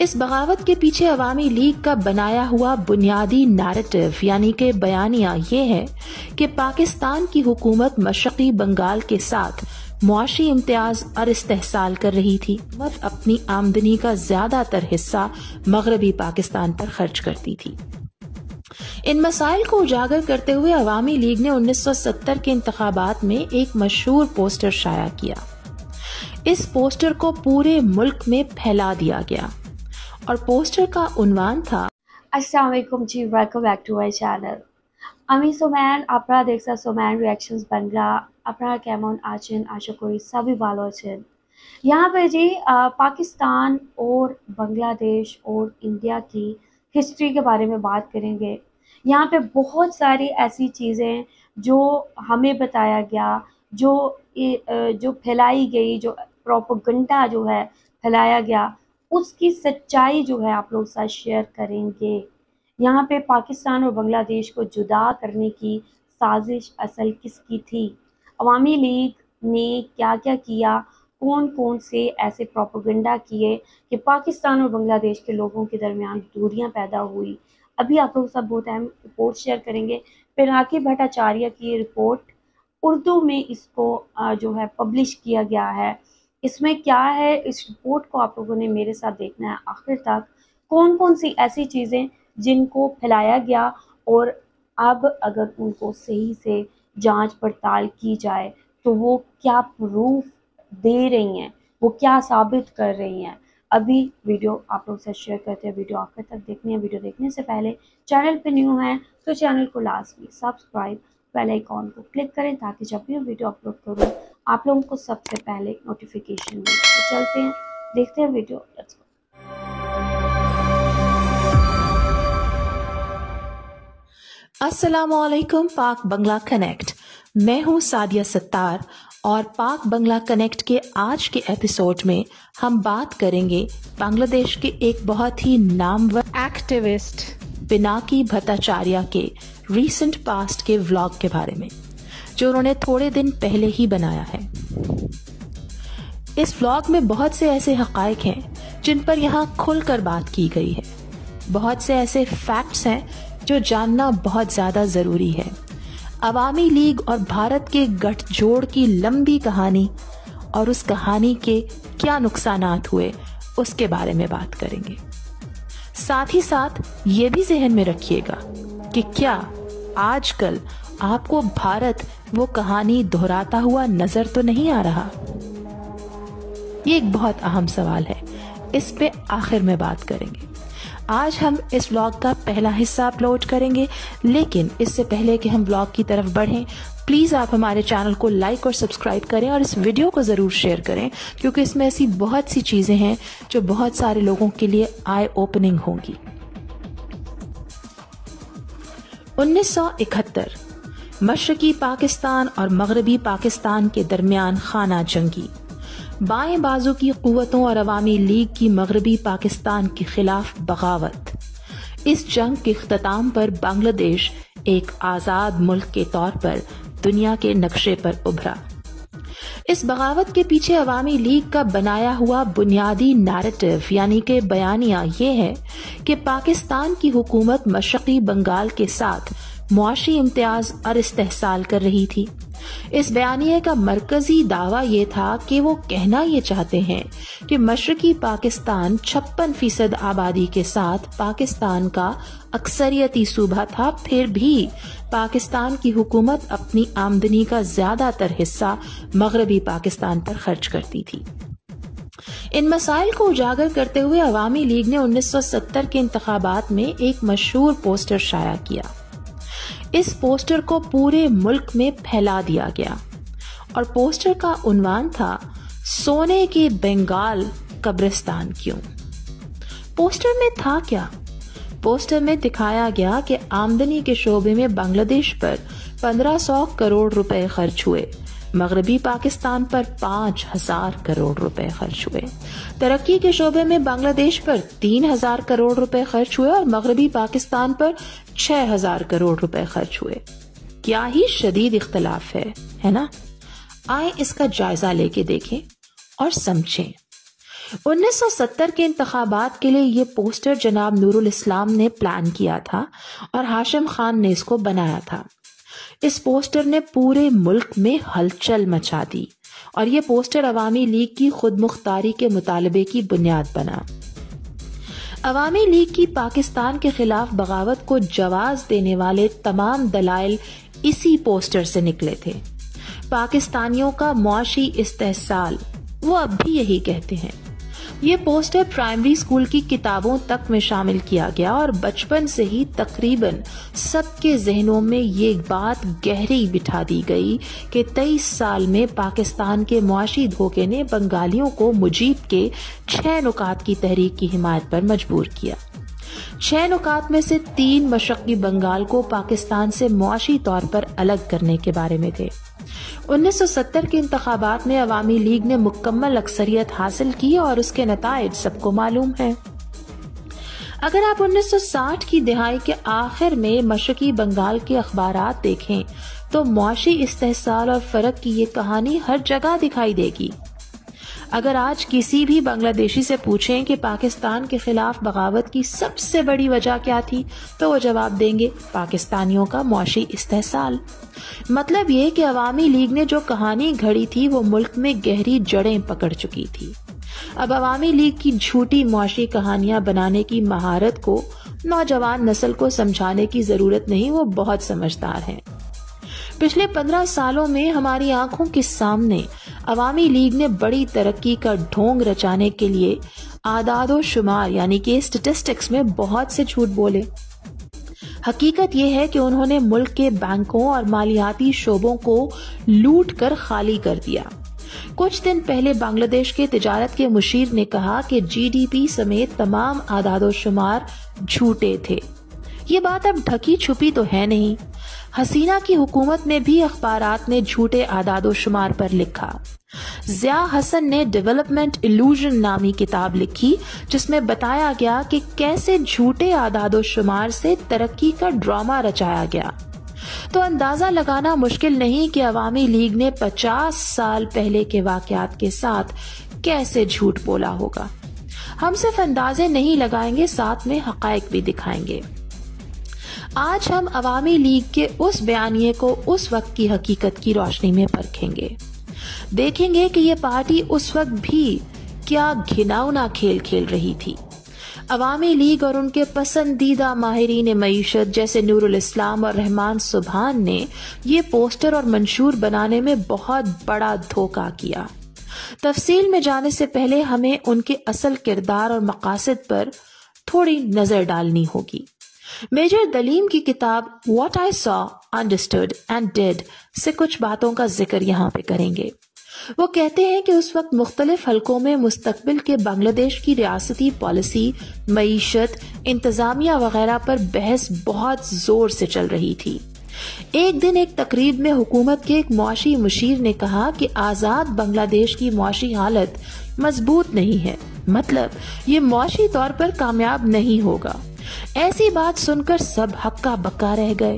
इस बगावत के पीछे अवामी लीग का बनाया हुआ बुनियादी नैरेटिव यानी कि बयानिया ये है कि पाकिस्तान की हुकूमत मशरकी बंगाल के साथ मुआशी इम्तियाज और इस्तेहसाल कर रही थी और अपनी आमदनी का ज्यादातर हिस्सा मगरबी पाकिस्तान पर खर्च करती थी। इन मसाइल को उजागर करते हुए अवामी लीग ने 1970 के इंतखाबात में एक मशहूर पोस्टर शाया किया। इस पोस्टर को पूरे मुल्क में फैला दिया गया और पोस्टर का उन्वान था अस्सलाम वालेकुम जी, welcome back to my channel. আমি সোম্যান, আপনারা দেখছেন সোম্যান রিয়াকশনস বাংলা। আপনারা কেমন আছেন? আশা করি সবই ভালো আছেন। यहाँ पे जी पाकिस्तान और बांग्लादेश और इंडिया की हिस्ट्री के बारे में बात करेंगे। यहाँ पे बहुत सारी ऐसी चीज़ें जो हमें बताया गया, जो फैलाई गई, जो प्रोपेगेंडा जो है फैलाया गया, उसकी सच्चाई जो है आप लोग साथ शेयर करेंगे। यहाँ पे पाकिस्तान और बांग्लादेश को जुदा करने की साजिश असल किसकी थी? अवामी लीग ने क्या क्या किया? कौन कौन से ऐसे प्रोपेगेंडा किए कि पाकिस्तान और बांग्लादेश के लोगों के दरमियान दूरियां पैदा हुई? अभी आप लोग सब बहुत अहम रिपोर्ट शेयर करेंगे। पिनाकी भट्टाचार्य की ये रिपोर्ट उर्दू में इसको जो है पब्लिश किया गया है। इसमें क्या है, इस रिपोर्ट को आप लोगों ने मेरे साथ देखना है आखिर तक। कौन कौन सी ऐसी चीज़ें जिनको फैलाया गया और अब अगर उनको सही से जांच पड़ताल की जाए तो वो क्या प्रूफ दे रही हैं, वो क्या साबित कर रही हैं। अभी वीडियो आप लोग से शेयर करते हैं, वीडियो आखिर तक देखनी है। वीडियो देखने से पहले चैनल पे न्यू हैं तो चैनल को लाजमी सब्सक्राइब, बेल आइकॉन को क्लिक करें ताकि जब भी वीडियो अपलोड करूँ आप लोगों को सबसे पहले नोटिफिकेशन मिले। तो चलते हैं, देखते हैं वीडियो। Let's go. अस्सलामुअलैकुम पाक बंगला कनेक्ट। मैं हूं सादिया सत्तार और पाक बंगला कनेक्ट के आज के एपिसोड में हम बात करेंगे बांग्लादेश के एक बहुत ही नामवर एक्टिविस्ट पिनाकी भट्टाचार्य के रीसेंट पास्ट के व्लॉग के बारे में, जो उन्होंने थोड़े दिन पहले ही बनाया है। इस व्लॉग में बहुत से ऐसे हक़ाइक़ हैं जिन पर यहाँ खुलकर बात की गई है। बहुत से ऐसे फैक्ट्स हैं जो जानना बहुत ज़्यादा ज़रूरी है। अवामी लीग और भारत के गठजोड़ की लंबी कहानी और उस कहानी के क्या नुकसानात हुए उसके बारे में बात करेंगे। साथ ही साथ ये भी ज़हन में रखिएगा कि क्या आजकल आपको भारत वो कहानी दोहराता हुआ नजर तो नहीं आ रहा? ये एक बहुत अहम सवाल है, इस पे आखिर में बात करेंगे। आज हम इस व्लॉग का पहला हिस्सा अपलोड करेंगे, लेकिन इससे पहले कि हम व्लॉग की तरफ बढ़ें, प्लीज आप हमारे चैनल को लाइक और सब्सक्राइब करें और इस वीडियो को जरूर शेयर करें, क्योंकि इसमें ऐसी बहुत सी चीजें हैं जो बहुत सारे लोगों के लिए आई ओपनिंग होंगी। 1971 मशरकी पाकिस्तान और मगरबी पाकिस्तान के दरमियान खाना जंगी, बाएं बाजू की कुव्वतों और अवामी लीग की मगरबी पाकिस्तान के खिलाफ बगावत। इस जंग के इख्तिताम पर बांग्लादेश एक आज़ाद मुल्क के तौर पर दुनिया के नक्शे पर उभरा। इस बगावत के पीछे अवामी लीग का बनाया हुआ बुनियादी नैरेटिव यानी कि बयानिया ये है कि पाकिस्तान की हुकूमत मशरकी बंगाल के साथ मुआशी इम्तियाज और इस्तेहसाल कर रही थी। इस बयानिए का मरकजी दावा ये था कि वो कहना ये चाहते हैं कि मशरकी पाकिस्तान 56% आबादी के साथ पाकिस्तान का अक्सरियती सूबा था, फिर भी पाकिस्तान की हुकूमत अपनी आमदनी का ज्यादातर हिस्सा मगरबी पाकिस्तान पर खर्च करती थी। इन मसाइल को उजागर करते हुए अवामी लीग ने 1970 के इंतखाबात में एक मशहूर पोस्टर शाया किया। इस पोस्टर को पूरे मुल्क में फैला दिया गया और पोस्टर का उन्वान था सोने के बंगाल कब्रिस्तान क्यों। पोस्टर में था क्या? पोस्टर में दिखाया गया कि आमदनी के शोबे में बांग्लादेश पर 1500 करोड़ रुपए खर्च हुए, मगरबी पाकिस्तान पर 5000 करोड़ रुपए खर्च हुए, तरक्की के शोबे में बांग्लादेश पर 3000 करोड़ रुपए खर्च हुए और मगरबी पाकिस्तान पर 6000 करोड़ रुपए खर्च हुए। क्या ही शदीद इख्तलाफ है ना? आए इसका जायजा लेके देखें और समझें। 1970 کے انتخابات کے لیے یہ پوسٹر جناب نورل اسلام نے پلان کیا تھا اور ہاشم خان نے اس کو بنایا تھا۔ اس پوسٹر نے پورے ملک میں ہلچل مچا دی اور یہ پوسٹر عوامی لیگ کی خود مختاری کے مطالبے کی بنیاد بنا۔ عوامی لیگ کی پاکستان کے خلاف بغاوت کو جواز دینے والے تمام دلائل اسی پوسٹر سے نکلے تھے۔ پاکستانیوں کا معاشی استحصال، وہ اب بھی یہی کہتے ہیں۔ یہ پوسٹر پرائمری اسکول کی کتابوں تک میں شامل کیا گیا اور بچپن سے ہی تقریباً سب کے ذہنوں میں یہ بات گہری بٹھا دی گئی کہ 23 سال میں پاکستان کے معاشی دھوکے نے بنگالیوں کو مجیب کے 6 نکات کی تحریک کی حمایت پر مجبور کیا۔ 6 نکات میں سے 3 مشرقی بنگال کو پاکستان سے معاشی طور پر الگ کرنے کے بارے میں تھے۔ 1970 کے انتخابات میں عوامی لیگ نے مکمل اکثریت حاصل کی اور اس کے نتائج سب کو معلوم ہیں۔ اگر آپ 1960 کی دہائی کے آخر میں مشرقی بنگال کے اخبارات دیکھیں تو معاشی استحصال اور فرق کی یہ کہانی ہر جگہ دکھائی دے گی۔ اگر آج کسی بھی بنگلہ دیشی سے پوچھیں کہ پاکستان کے خلاف بغاوت کی سب سے بڑی وجہ کیا تھی تو وہ جواب دیں گے پاکستانیوں کا معاشی استحصال۔ مطلب یہ کہ عوامی لیگ نے جو کہانی گھڑی تھی وہ ملک میں گہری جڑیں پکڑ چکی تھی۔ اب عوامی لیگ کی جھوٹی معاشی کہانیاں بنانے کی مہارت کو نوجوان نسل کو سمجھانے کی ضرورت نہیں، وہ بہت سمجھدار ہیں۔ پچھلے 15 سالوں میں ہماری آنکھوں کے سامنے عوامی لیگ نے بڑی ترقی کا ڈھونگ رچانے کے لیے اعداد و شمار یعنی کہ اسٹیٹسٹکس میں بہت سے جھوٹ بولے۔ حقیقت یہ ہے کہ انہوں نے ملک کے بینکوں اور مالیاتی شعبوں کو لوٹ کر خالی کر دیا۔ کچھ دن پہلے بنگلہ دیش کے تجارت کے مشیر نے کہا کہ جی ڈی پی سمیت تمام اعداد و شمار جھوٹے تھے۔ یہ بات اب ڈھکی چھپی تو ہے نہیں۔ حسینہ کی حکومت میں بھی اخبارات نے جھوٹے اعداد و شمار پر لکھا۔ ضیاء حسن نے ڈیولپمنٹ ایلوژن نامی کتاب لکھی جس میں بتایا گیا کہ کیسے جھوٹے اعداد و شمار سے ترقی کا ڈرامہ رچایا گیا۔ تو اندازہ لگانا مشکل نہیں کہ عوامی لیگ نے 50 سال پہلے کے واقعات کے ساتھ کیسے جھوٹ بولا ہوگا۔ ہم صرف اندازے نہیں لگائیں گے، ساتھ میں حقائق بھی دکھائیں گے۔ آج ہم عوامی لیگ کے اس بیانیے کو اس وقت کی حقیقت کی روشنی میں پرکھیں گے، دیکھیں گے کہ یہ پارٹی اس وقت بھی کیا گھناؤنا کھیل کھیل رہی تھی۔ عوامی لیگ اور ان کے پسندیدہ ماہرین معیشت جیسے نورل اسلام اور رحمان سبحان نے یہ پوسٹر اور منشور بنانے میں بہت بڑا دھوکہ کیا۔ تفصیل میں جانے سے پہلے ہمیں ان کے اصل کردار اور مقاصد پر تھوڑی نظر ڈالنی ہوگی۔ میجر دلیم کی کتاب What I Saw, Understood and Did سے کچھ باتوں کا ذکر یہاں پہ کریں گے۔ وہ کہتے ہیں کہ اس وقت مختلف حلقوں میں مستقبل کے بنگلہ دیش کی ریاستی پالیسی، معیشت، انتظامیہ وغیرہ پر بحث بہت زور سے چل رہی تھی۔ ایک دن ایک تقریب میں حکومت کے ایک معاشی مشیر نے کہا کہ آزاد بنگلہ دیش کی معاشی حالت مضبوط نہیں ہے، مطلب یہ معاشی طور پر کامیاب نہیں ہوگا۔ ایسی بات سن کر سب ہکا بکا رہ گئے۔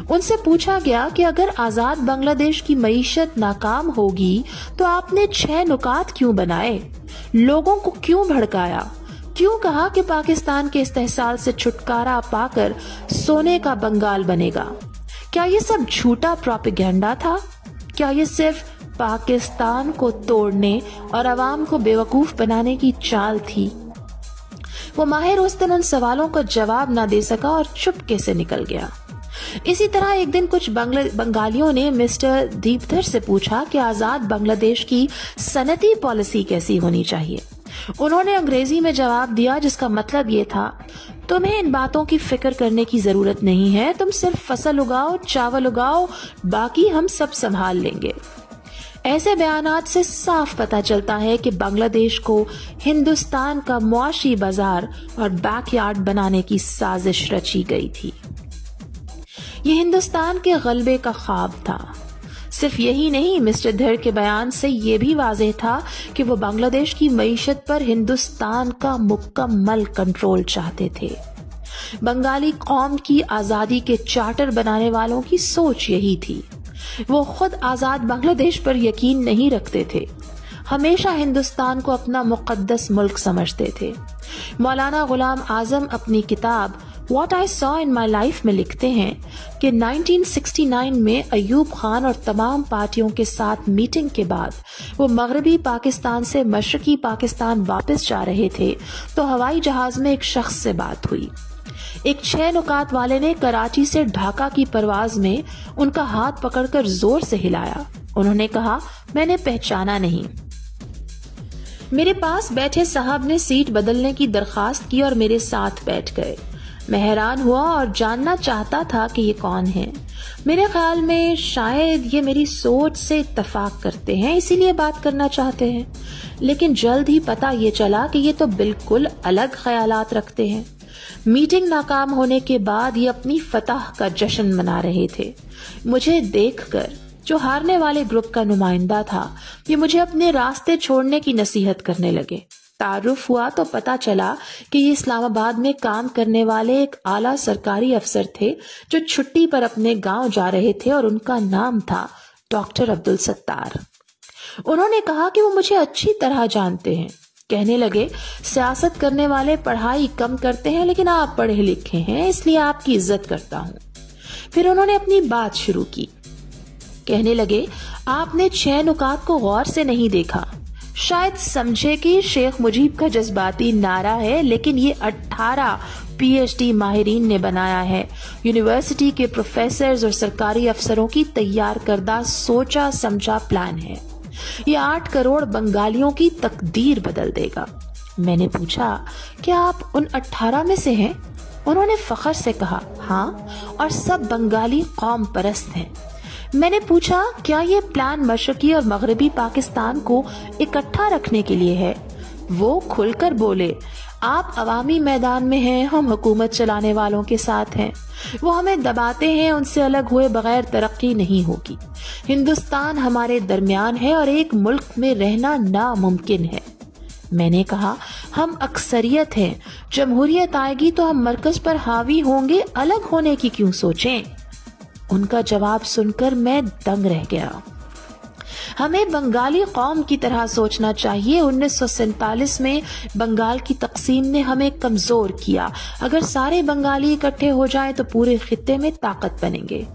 ان سے پوچھا گیا کہ اگر آزاد بنگلہ دیش کی معیشت ناکام ہوگی تو آپ نے 6 نکات کیوں بنائے، لوگوں کو کیوں بھڑکایا، کیوں کہا کہ پاکستان کے استحصال سے چھٹکارا پا کر سونے کا بنگال بنے گا؟ کیا یہ سب جھوٹا پروپیگنڈا تھا؟ کیا یہ صرف پاکستان کو توڑنے اور عوام کو بیوقوف بنانے کی چال تھی؟ وہ ماہر اس دن ان سوالوں کا جواب نہ دے سکا اور چپکے سے نکل گیا۔ اسی طرح ایک دن کچھ بنگالیوں نے مسٹر دیپدھر سے پوچھا کہ آزاد بنگلہ دیش کی صنعتی پالیسی کیسی ہونی چاہیے۔ انہوں نے انگریزی میں جواب دیا جس کا مطلب یہ تھا، تمہیں ان باتوں کی فکر کرنے کی ضرورت نہیں ہے، تم صرف فصل اگاؤ، چاول اگاؤ، باقی ہم سب سنبھال لیں گے۔ ایسے بیانات سے صاف پتہ چلتا ہے کہ بنگلہ دیش کو ہندوستان کا معاشی بازار اور بیک یارڈ بنانے کی سازش رچی گئی تھی۔ یہ ہندوستان کے غلبے کا خواب تھا۔ صرف یہی نہیں، مسٹر دھر کے بیان سے یہ بھی واضح تھا کہ وہ بنگلہ دیش کی معیشت پر ہندوستان کا مکمل کنٹرول چاہتے تھے۔ بنگالی قوم کی آزادی کے چارٹر بنانے والوں کی سوچ یہی تھی۔ وہ خود آزاد بنگلہ دیش پر یقین نہیں رکھتے تھے۔ हमेशा हिंदुस्तान को अपना मुकद्दस मुल्क समझते थे। मौलाना गुलाम आजम अपनी किताब What I Saw in My Life में लिखते हैं कि 1969 में अयूब खान और तमाम पार्टियों के साथ मीटिंग के बाद वो मगरबी पाकिस्तान से मशरकी पाकिस्तान वापस जा रहे थे तो हवाई जहाज में एक शख्स से बात हुई। एक 6 नुकात वाले ने कराची से ढाका की परवाज में उनका हाथ पकड़कर जोर से हिलाया। उन्होंने कहा, मैंने पहचाना नहीं। मेरे पास बैठे साहब ने सीट बदलने की दरखास्त की और मेरे साथ बैठ गए। मैं हैरान हुआ और जानना चाहता था कि ये कौन है। मेरे ख्याल में शायद ये मेरी सोच से इत्तफाक करते हैं, इसीलिए बात करना चाहते हैं। लेकिन जल्द ही पता ये चला कि ये तो बिल्कुल अलग ख्यालात रखते हैं। मीटिंग नाकाम होने के बाद ये अपनी फतह का जश्न मना रहे थे। मुझे देखकर जो हारने वाले ग्रुप का नुमाइंदा था, ये मुझे अपने रास्ते छोड़ने की नसीहत करने लगे। तारुफ हुआ तो पता चला कि ये इस्लामाबाद में काम करने वाले एक आला सरकारी अफसर थे जो छुट्टी पर अपने गांव जा रहे थे और उनका नाम था डॉक्टर अब्दुल सत्तार। उन्होंने कहा कि वो मुझे अच्छी तरह जानते हैं। कहने लगे, सियासत करने वाले पढ़ाई कम करते हैं लेकिन आप पढ़े लिखे हैं, इसलिए आपकी इज्जत करता हूँ। फिर उन्होंने अपनी बात शुरू की। कहने लगे, आपने 6 नुकात को गौर से नहीं देखा। शायद समझे कि शेख मुजीब का जज्बाती नारा है, लेकिन ये 18 PhD माहिरीन ने बनाया है। यूनिवर्सिटी के प्रोफेसर्स और सरकारी अफसरों की तैयार करदा सोचा समझा प्लान है। ये 8 करोड़ बंगालियों की तकदीर बदल देगा। मैंने पूछा, क्या आप उन 18 में से हैं? उन्होंने फख्र से कहा, हाँ, और सब बंगाली कौम परस्त हैं। मैंने पूछा, क्या ये प्लान मशरकी और मगरबी पाकिस्तान को इकट्ठा रखने के लिए है? वो खुलकर बोले, आप अवामी मैदान में हैं, हम हुकूमत चलाने वालों के साथ हैं। वो हमें दबाते हैं, उनसे अलग हुए बगैर तरक्की नहीं होगी। हिंदुस्तान हमारे दरमियान है और एक मुल्क में रहना नामुमकिन है। मैंने कहा, हम अक्सरियत हैं, जमहूरियत आएगी तो हम मरकज पर हावी होंगे, अलग होने की क्यों सोचें? उनका जवाब सुनकर मैं दंग रह गया। हमें बंगाली कौम की तरह सोचना चाहिए। 1947 में बंगाल की तकसीम ने हमें कमजोर किया। अगर सारे बंगाली इकट्ठे हो जाएं तो पूरे खित्ते में ताकत बनेंगे।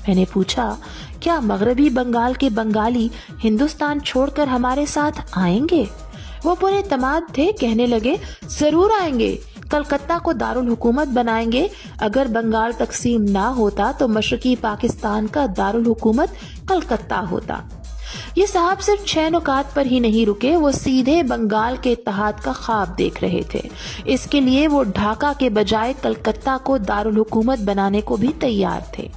मैंने पूछा, क्या मगरबी बंगाल के बंगाली हिंदुस्तान छोड़कर हमारे साथ आएंगे? वो पूरे तमाद थे। कहने लगे, जरूर आएंगे, कलकत्ता को दारुल हुकूमत बनाएंगे। अगर बंगाल तकसीम ना होता तो मशरकी पाकिस्तान का दारुल हुकूमत कलकत्ता होता। ये साहब सिर्फ 6 नुकात पर ही नहीं रुके, वो सीधे बंगाल के इत्तेहाद का ख्वाब देख रहे थे। इसके लिए वो ढाका के बजाय कलकत्ता को दारुल हुकूमत बनाने को भी तैयार थे।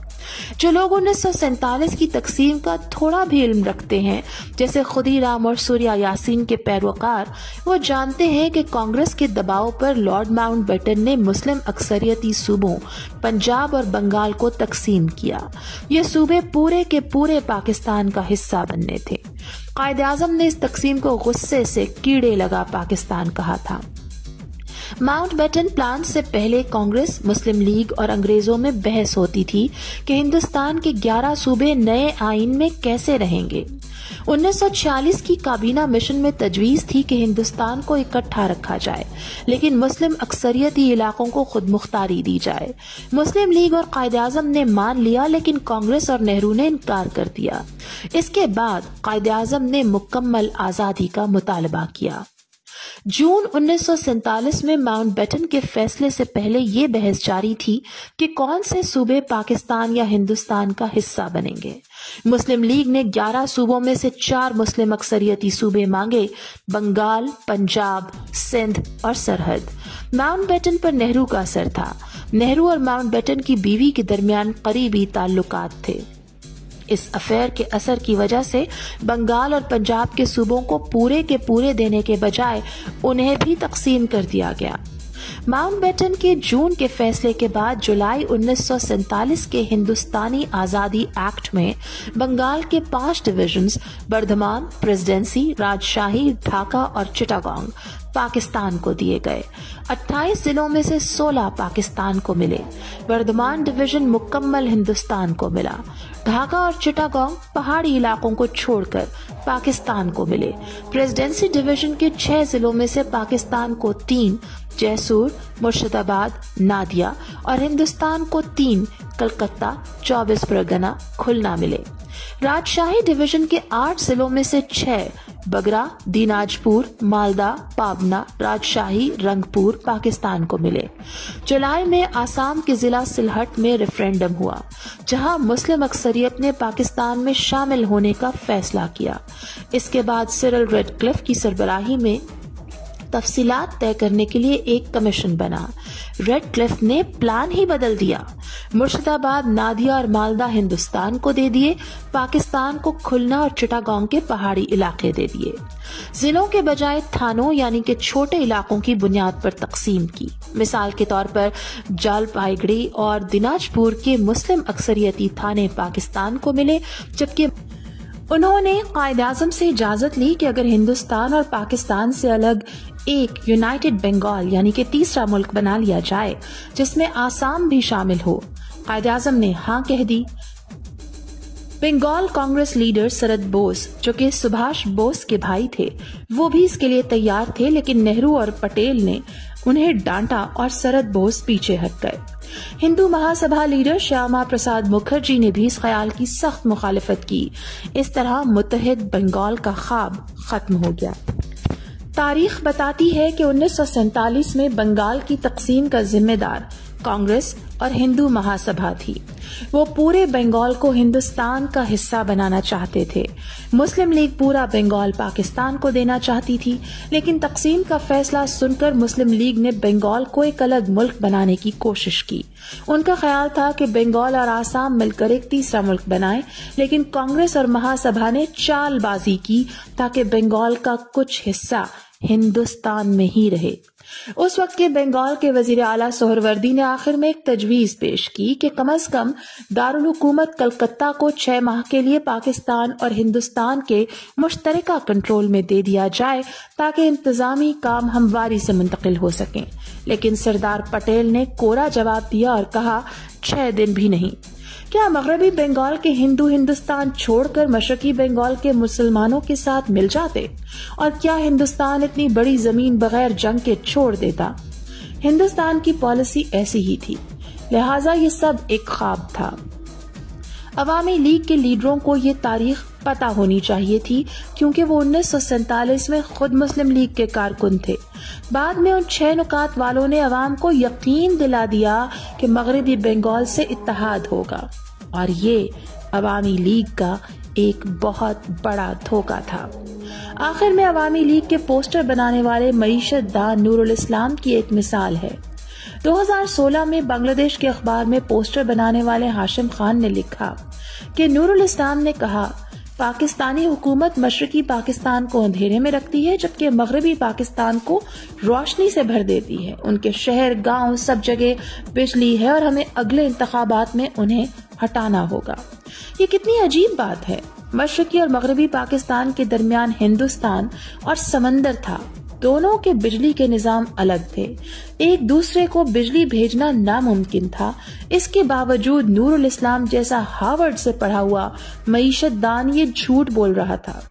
जो लोग 1947 की तकसीम का थोड़ा भी इल्म रखते हैं, जैसे खुदीराम और सूर्या यासीन के पैरोकार, वो जानते हैं कि कांग्रेस के दबाव पर लॉर्ड माउंटबेटन ने मुस्लिम अक्सरियती सूबों पंजाब और बंगाल को तकसीम किया। ये सूबे पूरे के पूरे पाकिस्तान का हिस्सा बनने थे। कायदे आज़म ने इस तकसीम को गुस्से से कीड़े लगा पाकिस्तान कहा था। माउंटबेटन प्लान से पहले कांग्रेस, मुस्लिम लीग और अंग्रेजों में बहस होती थी कि हिंदुस्तान के 11 सूबे नए आइन में कैसे रहेंगे। 1946 की काबीना मिशन में तजवीज थी कि हिंदुस्तान को इकट्ठा रखा जाए, लेकिन मुस्लिम अक्सरियती इलाकों को खुद मुख्तारी दी जाए। मुस्लिम लीग और कायदे आज़म ने मान लिया, लेकिन कांग्रेस और नेहरू ने इनकार कर दिया। इसके बाद कायदे आज़म ने मुकम्मल आजादी का मुतालबा किया। जून 1947 में माउंटबेटन के फैसले से पहले ये बहस जारी थी कि कौन से सूबे पाकिस्तान या हिंदुस्तान का हिस्सा बनेंगे। मुस्लिम लीग ने 11 सूबों में से 4 मुस्लिम अक्सरियती सूबे मांगे, बंगाल, पंजाब, सिंध और सरहद। माउंटबेटन पर नेहरू का असर था। नेहरू और माउंटबेटन की बीवी के दरमियान करीबी ताल्लुकात थे। इस अफेयर के असर की वजह से बंगाल और पंजाब के सूबों को पूरे के पूरे देने के बजाय उन्हें भी तकसीम कर दिया गया। माउंटबेटन के जून के फैसले के बाद जुलाई 1947 के हिंदुस्तानी आजादी एक्ट में बंगाल के 5 डिविजन्स बर्धमान, प्रेसिडेंसी, राजशाही, ढाका और चिटागोंग पाकिस्तान को दिए गए। 28 जिलों में से 16 पाकिस्तान को मिले। वर्धमान डिवीजन मुकम्मल हिंदुस्तान को मिला। ढाका और चिटागोंग पहाड़ी इलाकों को छोड़कर पाकिस्तान को मिले। प्रेसिडेंसी डिवीजन के 6 जिलों में से पाकिस्तान को 3, जैसूर, मुर्शिदाबाद, नादिया, और हिंदुस्तान को 3, कलकत्ता, 24 परगना, खुलना मिले। राजशाही डिवीजन के 8 जिलों में से 6, बगरा, दीनाजपुर, मालदा, पाबना, राजशाही, रंगपुर पाकिस्तान को मिले। जुलाई में आसाम के जिला सिलहट में रेफरेंडम हुआ, जहां मुस्लिम अक्सरियत ने पाकिस्तान में शामिल होने का फैसला किया। इसके बाद सिरिल रेडक्लिफ की सरबराही में तफसीलात तय करने के लिए एक कमीशन बना। रेडक्लिफ ने प्लान ही बदल दिया। मुर्शिदाबाद, नादिया और मालदा हिंदुस्तान को दे दिए, पाकिस्तान को खुलना और चिटागोंग के पहाड़ी इलाके दे दिए। जिलों के बजाय थानों यानी कि छोटे इलाकों की बुनियाद पर तकसीम की। मिसाल के तौर पर जलपाईगुड़ी और दिनाजपुर के मुस्लिम अक्सरियती थाने पाकिस्तान को मिले, जबकि उन्होंने कायद-ए-आज़म से इजाजत ली कि अगर हिंदुस्तान और पाकिस्तान से अलग एक यूनाइटेड बंगाल यानी कि तीसरा मुल्क बना लिया जाए जिसमें आसाम भी शामिल हो। कायद-ए-आज़म ने हाँ कह दी। बंगाल कांग्रेस लीडर शरद बोस, जो कि सुभाष बोस के भाई थे, वो भी इसके लिए तैयार थे, लेकिन नेहरू और पटेल ने उन्हें डांटा और शरद बोस पीछे हट गए। हिंदू महासभा लीडर श्यामा प्रसाद मुखर्जी ने भी इस ख्याल की सख्त मुखालिफत की। इस तरह मुत्तहिद बंगाल का ख्वाब खत्म हो गया। तारीख बताती है कि 1947 में बंगाल की तकसीम का जिम्मेदार कांग्रेस और हिंदू महासभा थी। वो पूरे बंगाल को हिंदुस्तान का हिस्सा बनाना चाहते थे। मुस्लिम लीग पूरा बंगाल पाकिस्तान को देना चाहती थी, लेकिन तकसीम का फैसला सुनकर मुस्लिम लीग ने बंगाल को एक अलग मुल्क बनाने की कोशिश की। उनका ख्याल था कि बंगाल और आसाम मिलकर एक तीसरा मुल्क बनाएं, लेकिन कांग्रेस और महासभा ने चालबाजी की ताकि बंगाल का कुछ हिस्सा हिंदुस्तान में ही रहे। उस वक्त के बंगाल के वजीर आला सोहरवर्दी ने आखिर में एक तजवीज पेश की कि कम से कम दारुल हुकूमत कलकत्ता को 6 माह के लिए पाकिस्तान और हिंदुस्तान के मुश्तरका कंट्रोल में दे दिया जाए ताकि इंतजामी काम हमवारी से मुंतकिल हो सकें। लेकिन सरदार पटेल ने कोरा जवाब दिया और कहा 6 दिन भी नहीं। क्या मगरबी बंगाल के हिंदू हिंदुस्तान छोड़कर मशरकी बंगाल के मुसलमानों के साथ मिल जाते? और क्या हिंदुस्तान इतनी बड़ी जमीन बगैर जंग के छोड़ देता? हिंदुस्तान की पॉलिसी ऐसी ही थी, लिहाजा ये सब एक ख्वाब था। अवामी लीग के लीडरों को ये तारीख पता होनी चाहिए थी, क्योंकि वो 1947 में खुद मुस्लिम लीग के कारकुन थे। बाद में उन 6 नुकात वालों ने अवाम को यकीन दिला दिया कि मगरबी बंगाल से इत्तेहाद होगा, और ये अवामी लीग का एक बहुत बड़ा धोखा था। आखिर में अवामी लीग के पोस्टर बनाने वाले मईशत दान नूरुल इस्लाम की एक मिसाल है। 2016 में बांग्लादेश के अखबार में पोस्टर बनाने वाले हाशिम खान ने लिखा कि नूरुल इस्लाम ने कहा, पाकिस्तानी हुकूमत मशरकी पाकिस्तान को अंधेरे में रखती है, जबकि मगरबी पाकिस्तान को रोशनी से भर देती है। उनके शहर, गांव, सब जगह बिजली है और हमें अगले इंतखाबात में उन्हें हटाना होगा। ये कितनी अजीब बात है। मशरकी और मगरबी पाकिस्तान के दरमियान हिंदुस्तान और समंदर था। दोनों के बिजली के निजाम अलग थे, एक दूसरे को बिजली भेजना नामुमकिन था। इसके बावजूद नूरुल इस्लाम जैसा हार्वर्ड से पढ़ा हुआ मईशत दान ये झूठ बोल रहा था।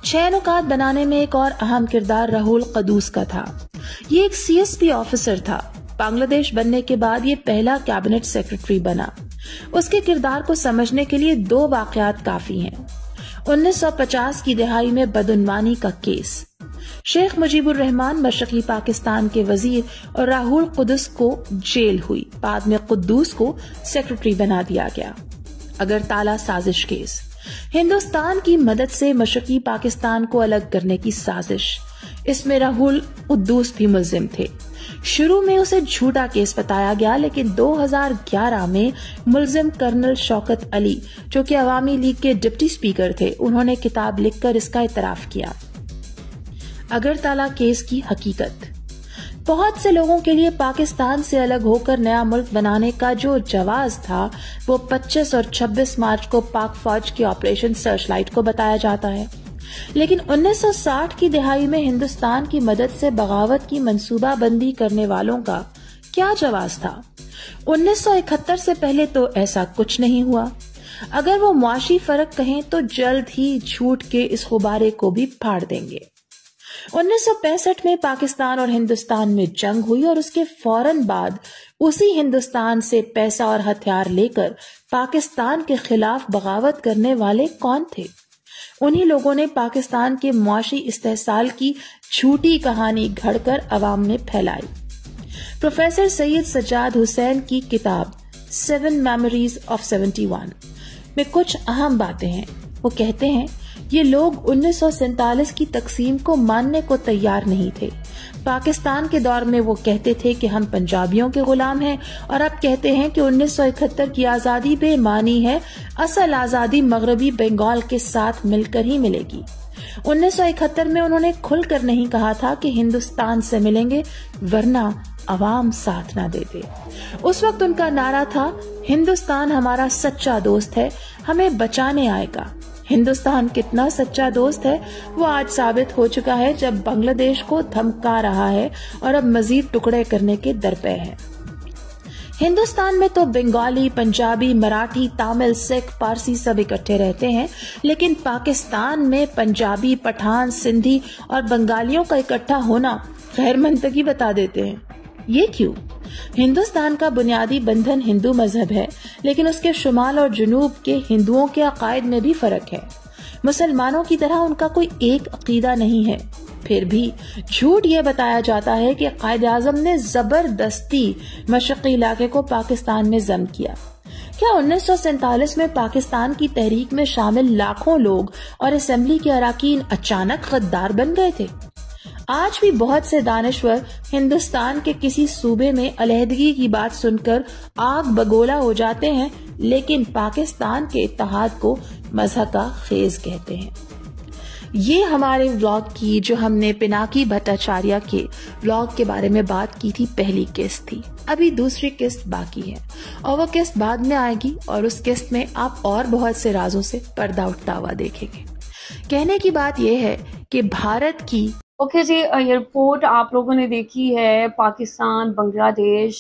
6 नुकात बनाने में एक और अहम किरदार राहुल कदूस का था। ये एक CSP ऑफिसर था। बांग्लादेश बनने के बाद ये पहला कैबिनेट सेक्रेटरी बना। उसके किरदार को समझने के लिए 2 वाकयात काफी हैं। 1950 की दहाई में बदउनवानी का केस, शेख मुजीबुर रहमान मशरकी पाकिस्तान के वजीर और राहुल कुदस को जेल हुई। बाद में कुद्दूस को सेक्रेटरी बना दिया गया। अगरतला साजिश केस, हिंदुस्तान की मदद से मशरकी पाकिस्तान को अलग करने की साजिश। इसमें राहुल कुद्दूस भी मुल्जिम थे। शुरू में उसे झूठा केस बताया गया, लेकिन 2011 में मुल्जिम कर्नल शौकत अली, जो कि अवामी लीग के डिप्टी स्पीकर थे, उन्होंने किताब लिखकर इसका इतराफ किया। अगरतला केस की हकीकत, बहुत से लोगों के लिए पाकिस्तान से अलग होकर नया मुल्क बनाने का जो जवाज था, वो 25 और 26 मार्च को पाक फौज के ऑपरेशन सर्चलाइट को बताया जाता है। लेकिन 1960 की दिहाई में हिंदुस्तान की मदद से बगावत की मंसूबा बंदी करने वालों का क्या जवाब था? 1971 से पहले तो ऐसा कुछ नहीं हुआ। अगर वो मुआशी फर्क कहें तो जल्द ही झूठ के इस गुब्बारे को भी फाड़ देंगे। 1965 में पाकिस्तान और हिंदुस्तान में जंग हुई और उसके फौरन बाद उसी हिंदुस्तान से पैसा और हथियार लेकर पाकिस्तान के खिलाफ बगावत करने वाले कौन थे? उन्हीं लोगों ने पाकिस्तान के मुआशी इस्तेहसाल की झूठी कहानी घड़कर अवाम में फैलाई। प्रोफेसर सैयद सज्जाद हुसैन की किताब 7 मेमोरीज ऑफ 71 में कुछ अहम बातें हैं। वो कहते हैं ये लोग 1947 की तकसीम को मानने को तैयार नहीं थे। पाकिस्तान के दौर में वो कहते थे कि हम पंजाबियों के गुलाम हैं और अब कहते हैं कि 1971 की आजादी बेमानी है, असल आजादी मगरबी बंगाल के साथ मिलकर ही मिलेगी। 1971 में उन्होंने खुलकर नहीं कहा था कि हिंदुस्तान से मिलेंगे वरना अवाम साथ ना देते। उस वक्त उनका नारा था हिंदुस्तान हमारा सच्चा दोस्त है, हमें बचाने आएगा। हिंदुस्तान कितना सच्चा दोस्त है वो आज साबित हो चुका है जब बांग्लादेश को धमका रहा है और अब मजीद टुकड़े करने के दरपे है। हिंदुस्तान में तो बंगाली, पंजाबी, मराठी, तमिल, सिख, पारसी सब इकट्ठे रहते हैं, लेकिन पाकिस्तान में पंजाबी, पठान, सिंधी और बंगालियों का इकट्ठा होना गैर मंतकी बता देते हैं। ये क्यों? हिंदुस्तान का बुनियादी बंधन हिंदू मजहब है, लेकिन उसके शुमाल और जुनूब के हिंदुओं के अकायद में भी फर्क है। मुसलमानों की तरह उनका कोई एक अकीदा नहीं है। फिर भी झूठ ये बताया जाता है कि कायद आजम ने जबरदस्ती मशरकी इलाके को पाकिस्तान में जम किया। क्या 1947 में पाकिस्तान की तहरीक में शामिल लाखों लोग और असेंबली के अराकीन अचानक गद्दार बन गए थे? आज भी बहुत से दानिश्वर हिंदुस्तान के किसी सूबे में अलहदगी की बात सुनकर आग बगोला हो जाते हैं, लेकिन पाकिस्तान के इत्तेहाद को मजहब का खेज कहते हैं। ये हमारे व्लॉग की जो हमने पिनाकी भट्टाचार्य के व्लॉग के बारे में बात की थी पहली किस्त थी। अभी दूसरी किस्त बाकी है और वो किस्त बाद में आएगी और उस किस्त में आप और बहुत से राजों से पर्दा उठता हुआ देखेंगे। कहने की बात यह है कि भारत की ओके जी, ये रिपोर्ट आप लोगों ने देखी है पाकिस्तान बांग्लादेश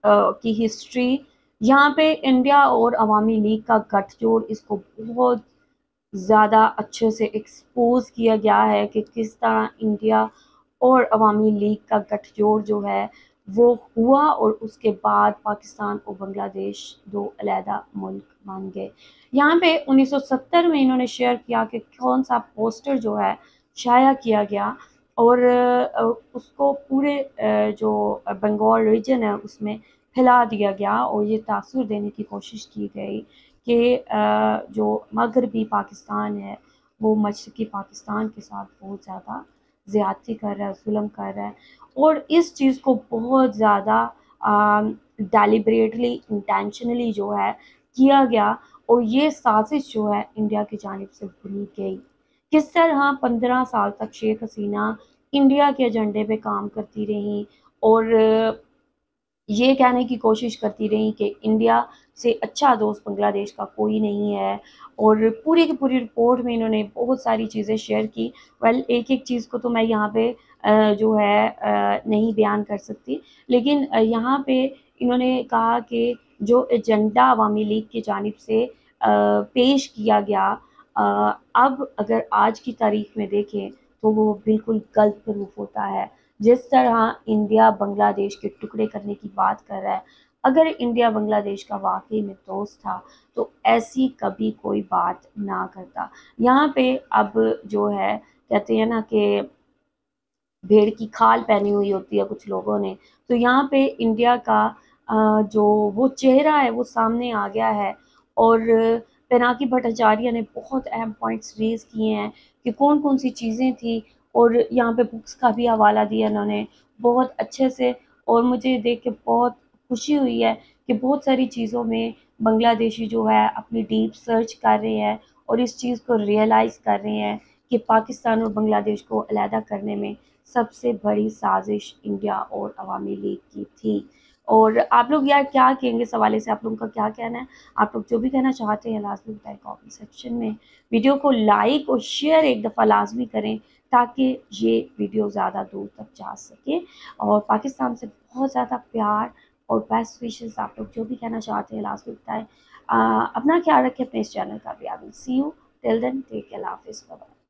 की हिस्ट्री। यहाँ पे इंडिया और अवामी लीग का गठजोड़, इसको बहुत ज़्यादा अच्छे से एक्सपोज किया गया है कि किस तरह इंडिया और अवामी लीग का गठजोड़ जो है वो हुआ और उसके बाद पाकिस्तान और बांग्लादेश दो अलहदा मुल्क बन गए। यहाँ पे 1970 में इन्होंने शेयर किया कि कौन सा पोस्टर जो है शाया किया गया और उसको पूरे जो बंगाल रीजन है उसमें फैला दिया गया और ये तासुर देने की कोशिश की गई कि जो मगरबी पाकिस्तान है वो मशरकी पाकिस्तान के साथ बहुत ज़्यादा ज़्यादती कर रहा है, जुल्म कर रहा है। और इस चीज़ को बहुत ज़्यादा डेलिब्रेटली इंटेंशनली जो है किया गया और ये साजिश जो है इंडिया की जानिब से बुनी गई। किस तरह 15 साल तक शेख हसीना इंडिया के एजेंडे पे काम करती रही और ये कहने की कोशिश करती रही कि इंडिया से अच्छा दोस्त बांग्लादेश का कोई नहीं है और पूरी की पूरी रिपोर्ट में इन्होंने बहुत सारी चीज़ें शेयर की। एक एक चीज़ को तो मैं यहाँ पे जो है नहीं बयान कर सकती, लेकिन यहाँ पे इन्होंने कहा कि जो एजेंडा अवामी लीग की जानिब से पेश किया गया अब अगर आज की तारीख में देखें तो वो बिल्कुल गलत प्रूफ होता है। जिस तरह इंडिया बांग्लादेश के टुकड़े करने की बात कर रहा है, अगर इंडिया बांग्लादेश का वाकई में दोस्त था तो ऐसी कभी कोई बात ना करता। यहाँ पे अब जो है कहते हैं ना कि भेड़ की खाल पहनी हुई होती है कुछ लोगों ने, तो यहाँ पे इंडिया का जो वो चेहरा है वो सामने आ गया है और पिनाकी भट्टाचार्य ने बहुत अहम पॉइंट्स रेज किए हैं कि कौन कौन सी चीज़ें थी और यहाँ पे बुक्स का भी हवाला दिया इन्होंने बहुत अच्छे से। और मुझे देख के बहुत खुशी हुई है कि बहुत सारी चीज़ों में बांग्लादेशी जो है अपनी डीप सर्च कर रहे हैं और इस चीज़ को रियलाइज़ कर रहे हैं कि पाकिस्तान और बांग्लादेश को अलहदा करने में सबसे बड़ी साजिश इंडिया और अवामी लीग की थी। اور آپ لوگ یار کیا کہیں گے اس حوالے سے, آپ لوگوں کا کیا کہنا ہے؟ آپ لوگ جو بھی کہنا چاہتے ہیں لازمی بتائیں کامنٹ سیکشن میں. ویڈیو کو لائک اور شیئر ایک دفعہ لازمی کریں تاکہ یہ ویڈیو زیادہ دور تک جا سکے. اور پاکستان سے بہت زیادہ پیار اور بیسٹ وشز, آپ لوگ جو بھی کہنا چاہتے ہیں لازمی بتائیں. اپنا خیال رکھیں, اپنے اس چینل کا بھی. آئی ول سی you till then, take care, اللہ حافظ, بائے.